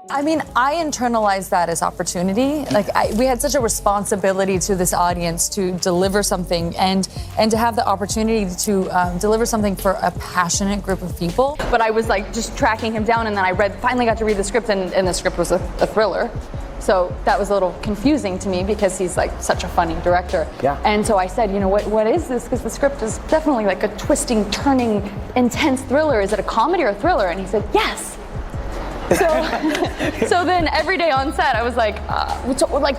I mean, I internalized that as opportunity. Like, we had such a responsibility to this audience to deliver something and to have the opportunity to deliver something for a passionate group of people. But I was like just tracking him down, and then I finally got to read the script, and the script was a thriller. So that was a little confusing to me because he's like such a funny director. Yeah. And so I said, you know, what is this? Because the script is definitely like a twisting, turning, intense thriller. Is it a comedy or a thriller? And he said, yes. So then every day on set, I was like,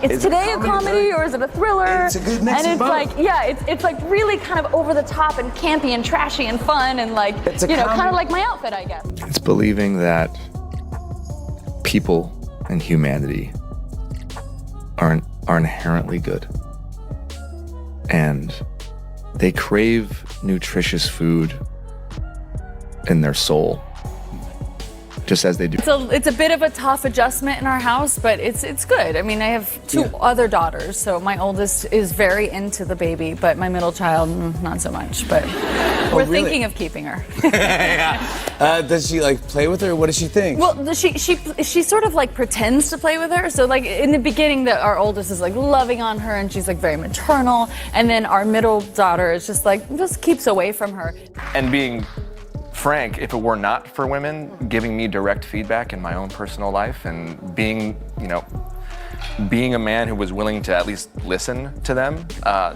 is today a comedy or is it a thriller? It's a good mix and of it's both. like, yeah, it's like really kind of over the top and campy and trashy and fun and like, you know, kind of like my outfit, I guess. It's believing that people and humanity are inherently good, and they crave nutritious food in their soul, just as they do. It's a bit of a tough adjustment in our house, but it's good. I mean, I have two other daughters, so my oldest is very into the baby, but my middle child, not so much. But we're thinking of keeping her. Does she like play with her? What does she think? Well, she sort of like pretends to play with her. So like in the beginning, our oldest is like loving on her, and she's like very maternal, and then our middle daughter is just keeps away from her. And being frank, if it were not for women giving me direct feedback in my own personal life and being a man who was willing to at least listen to them,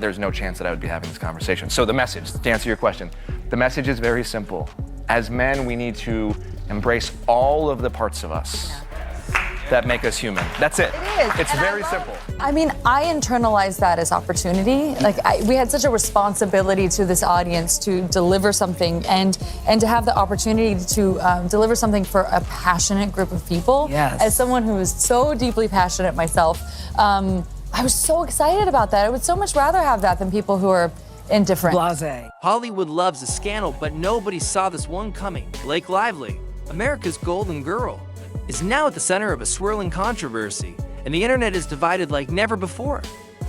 there's no chance that I would be having this conversation. So the message, to answer your question, the message is very simple. As men, we need to embrace all of the parts of us that make us human. That's it. It is. It's very simple. I mean, I internalized that as opportunity. Like, we had such a responsibility to this audience to deliver something and to have the opportunity to deliver something for a passionate group of people. Yes. As someone who is so deeply passionate myself, I was so excited about that. I would so much rather have that than people who are indifferent. Blasé. Hollywood loves a scandal, but nobody saw this one coming. Blake Lively, America's golden girl, is now at the center of a swirling controversy, and the internet is divided like never before.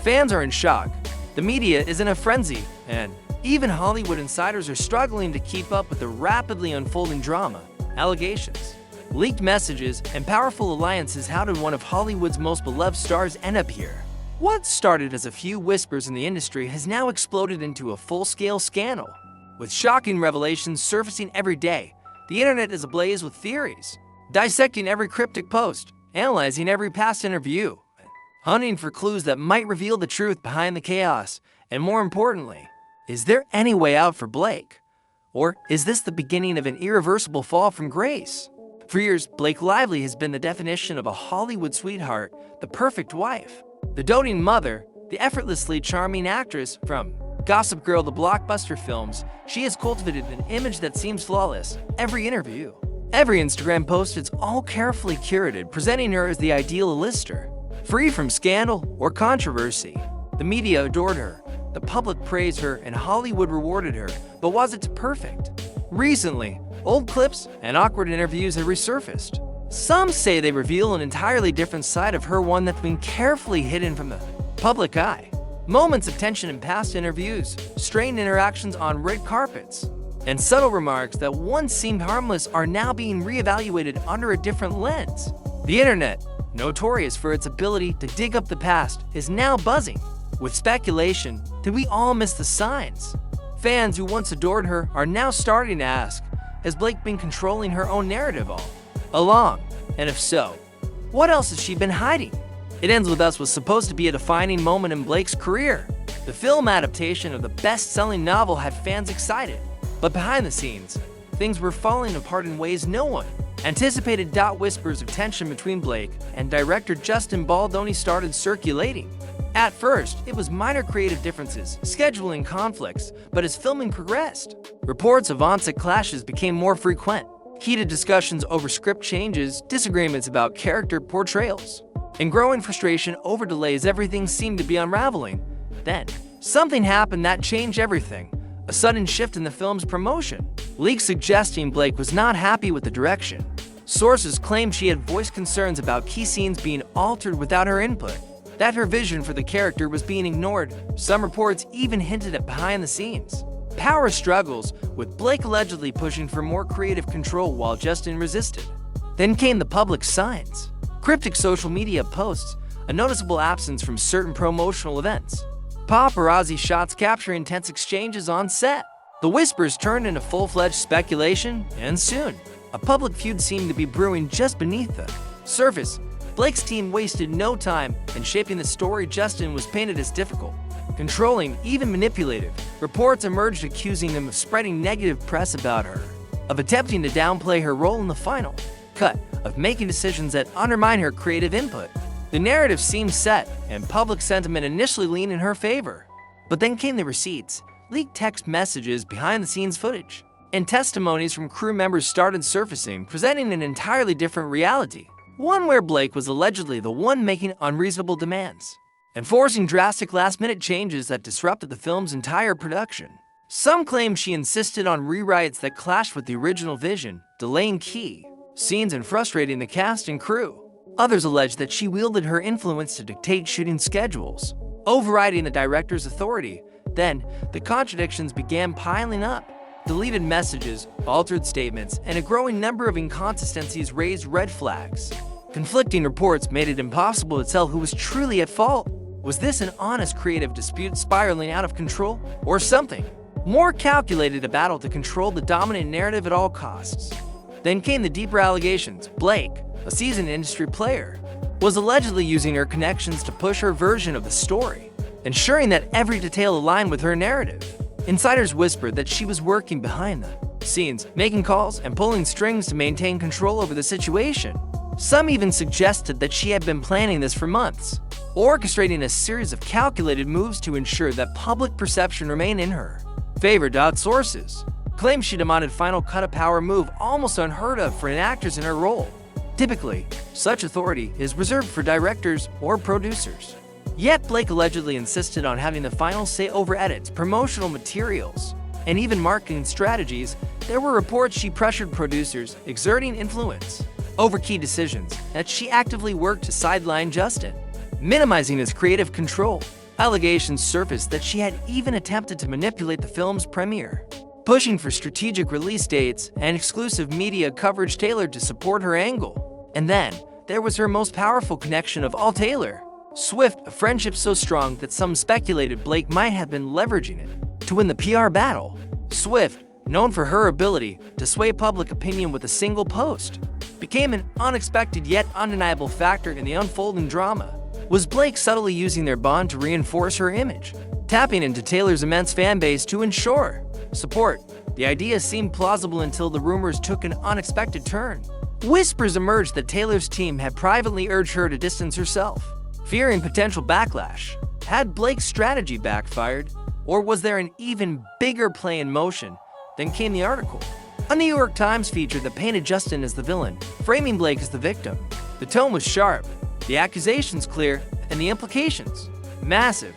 Fans are in shock, the media is in a frenzy, and even Hollywood insiders are struggling to keep up with the rapidly unfolding drama. Allegations, leaked messages, and powerful alliances. How did one of Hollywood's most beloved stars end up here? What started as a few whispers in the industry has now exploded into a full-scale scandal. With shocking revelations surfacing every day, the internet is ablaze with theories, dissecting every cryptic post, analyzing every past interview, hunting for clues that might reveal the truth behind the chaos, and more importantly, is there any way out for Blake? Or is this the beginning of an irreversible fall from grace? For years, Blake Lively has been the definition of a Hollywood sweetheart, the perfect wife, the doting mother, the effortlessly charming actress. From Gossip Girl to blockbuster films, she has cultivated an image that seems flawless. Every interview, every Instagram post, it's all carefully curated, presenting her as the ideal lister, free from scandal or controversy. The media adored her, the public praised her, and Hollywood rewarded her. But was it perfect? Recently, old clips and awkward interviews have resurfaced. Some say they reveal an entirely different side of her, one that's been carefully hidden from the public eye. Moments of tension in past interviews, strained interactions on red carpets, and subtle remarks that once seemed harmless are now being reevaluated under a different lens. The internet, notorious for its ability to dig up the past, is now buzzing with speculation. Did we all miss the signs? Fans who once adored her are now starting to ask, has Blake been controlling her own narrative all along? And if so, what else has she been hiding? It Ends With Us was supposed to be a defining moment in Blake's career. The film adaptation of the best-selling novel had fans excited, but behind the scenes, things were falling apart in ways no one anticipated. Whispers of tension between Blake and director Justin Baldoni started circulating. At first, it was minor creative differences, scheduling conflicts, but as filming progressed, reports of on-set clashes became more frequent. Heated discussions over script changes, disagreements about character portrayals, and growing frustration over delays. Everything seemed to be unraveling. Then, something happened that changed everything. A sudden shift in the film's promotion. Leaks suggesting Blake was not happy with the direction. Sources claimed she had voiced concerns about key scenes being altered without her input, that her vision for the character was being ignored. Some reports even hinted at behind-the-scenes power struggles, with Blake allegedly pushing for more creative control while Justin resisted. Then came the public signs, cryptic social media posts, a noticeable absence from certain promotional events, paparazzi shots capturing intense exchanges on set. The whispers turned into full-fledged speculation, and soon, a public feud seemed to be brewing just beneath the surface. Blake's team wasted no time in shaping the story. Justin was painted as difficult, controlling, even manipulative. Reports emerged accusing him of spreading negative press about her, of attempting to downplay her role in the final cut, of making decisions that undermine her creative input. The narrative seemed set, and public sentiment initially leaned in her favor. But then came the receipts, leaked text messages, behind-the-scenes footage, and testimonies from crew members started surfacing, presenting an entirely different reality. One where Blake was allegedly the one making unreasonable demands, enforcing drastic last-minute changes that disrupted the film's entire production. Some claim she insisted on rewrites that clashed with the original vision, delaying key scenes and frustrating the cast and crew. Others allege that she wielded her influence to dictate shooting schedules, overriding the director's authority. Then, the contradictions began piling up. Deleted messages, altered statements, and a growing number of inconsistencies raised red flags. Conflicting reports made it impossible to tell who was truly at fault. Was this an honest creative dispute spiraling out of control, or something more calculated, a battle to control the dominant narrative at all costs? Then came the deeper allegations. Blake, a seasoned industry player, was allegedly using her connections to push her version of the story, ensuring that every detail aligned with her narrative. Insiders whispered that she was working behind the scenes, making calls and pulling strings to maintain control over the situation. Some even suggested that she had been planning this for months, orchestrating a series of calculated moves to ensure that public perception remained in her favor. Sources claim she demanded final cut, a power move almost unheard of for an actress in her role. Typically, such authority is reserved for directors or producers. Yet Blake allegedly insisted on having the final say over edits, promotional materials, and even marketing strategies. There were reports she pressured producers, exerting influence over key decisions, that she actively worked to sideline Justin, minimizing his creative control. Allegations surfaced that she had even attempted to manipulate the film's premiere, pushing for strategic release dates and exclusive media coverage tailored to support her angle. And then, there was her most powerful connection of all, Taylor Swift, a friendship so strong that some speculated Blake might have been leveraging it to win the PR battle. Swift, known for her ability to sway public opinion with a single post, became an unexpected yet undeniable factor in the unfolding drama. Was Blake subtly using their bond to reinforce her image, tapping into Taylor's immense fan base to ensure support? The idea seemed plausible until the rumors took an unexpected turn. Whispers emerged that Taylor's team had privately urged her to distance herself, fearing potential backlash. Had Blake's strategy backfired, or was there an even bigger play in motion? Then came the article. A New York Times feature that painted Justin as the villain, framing Blake as the victim. The tone was sharp, the accusations clear, and the implications massive.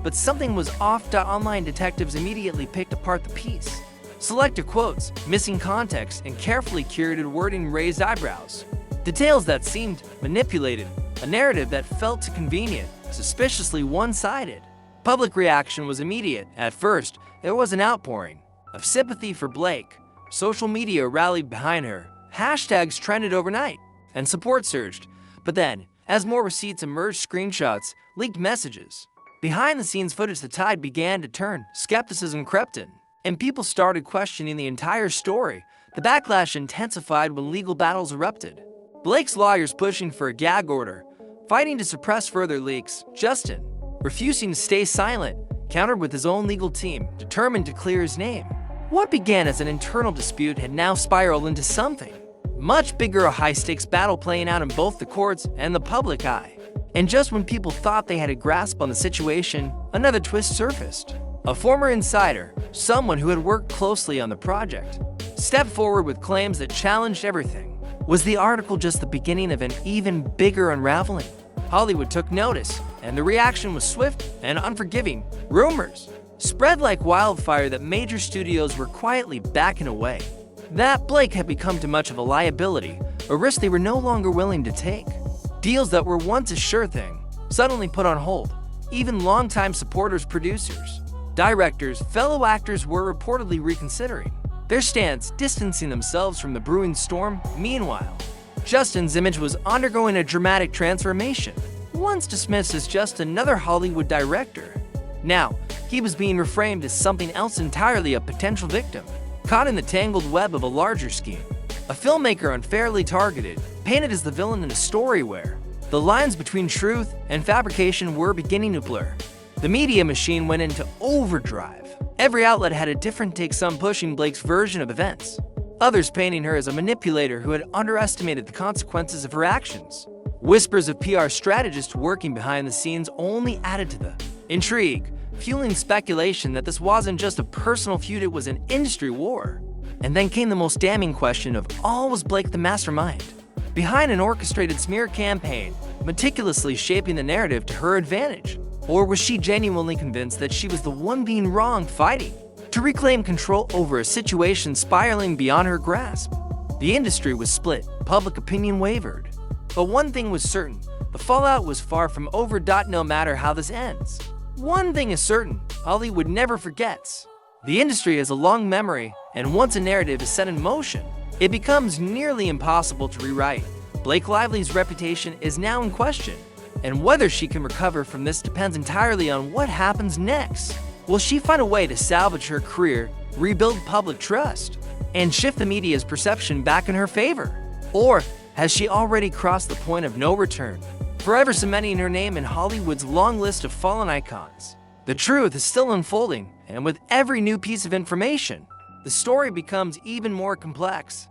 But something was off. Online detectives immediately picked apart the piece. Selected quotes, missing context, and carefully curated wording raised eyebrows. Details that seemed manipulated, a narrative that felt too convenient, suspiciously one-sided. Public reaction was immediate. At first, there was an outpouring of sympathy for Blake. Social media rallied behind her. Hashtags trended overnight, and support surged. But then, as more receipts emerged, screenshots, leaked messages, behind-the-scenes footage, the tide began to turn. Skepticism crept in, and people started questioning the entire story. The backlash intensified when legal battles erupted. Blake's lawyers pushing for a gag order, fighting to suppress further leaks. Justin, refusing to stay silent, countered with his own legal team, determined to clear his name. What began as an internal dispute had now spiraled into something much bigger, a high-stakes battle playing out in both the courts and the public eye. And just when people thought they had a grasp on the situation, another twist surfaced. A former insider, someone who had worked closely on the project, stepped forward with claims that challenged everything. Was the article just the beginning of an even bigger unraveling? Hollywood took notice, and the reaction was swift and unforgiving. Rumors spread like wildfire that major studios were quietly backing away, that Blake had become too much of a liability, a risk they were no longer willing to take. Deals that were once a sure thing, suddenly put on hold. Even longtime supporters, producers, directors, fellow actors were reportedly reconsidering their stance, distancing themselves from the brewing storm. Meanwhile, Justin's image was undergoing a dramatic transformation. Once dismissed as just another Hollywood director, now he was being reframed as something else entirely, a potential victim, caught in the tangled web of a larger scheme. A filmmaker unfairly targeted, painted as the villain in a story where the lines between truth and fabrication were beginning to blur. The media machine went into overdrive. Every outlet had a different take, some pushing Blake's version of events, others painting her as a manipulator who had underestimated the consequences of her actions. Whispers of PR strategists working behind the scenes only added to the intrigue, fueling speculation that this wasn't just a personal feud, it was an industry war. And then came the most damning question of all: was Blake the mastermind behind an orchestrated smear campaign, meticulously shaping the narrative to her advantage? Or was she genuinely convinced that she was the one being wrong, fighting to reclaim control over a situation spiraling beyond her grasp? The industry was split, public opinion wavered. But one thing was certain, the fallout was far from over. No matter how this ends, one thing is certain, Hollywood never forgets. The industry has a long memory, and once a narrative is set in motion, it becomes nearly impossible to rewrite. Blake Lively's reputation is now in question, and whether she can recover from this depends entirely on what happens next. Will she find a way to salvage her career, rebuild public trust, and shift the media's perception back in her favor? Or has she already crossed the point of no return, forever cementing her name in Hollywood's long list of fallen icons? The truth is still unfolding, and with every new piece of information, the story becomes even more complex.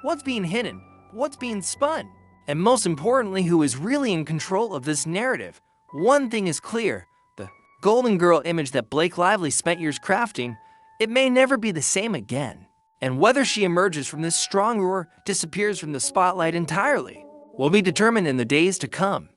What's being hidden? What's being spun? And most importantly, who is really in control of this narrative? One thing is clear: the Golden Girl image that Blake Lively spent years crafting, it may never be the same again. And whether she emerges from this strong or disappears from the spotlight entirely will be determined in the days to come.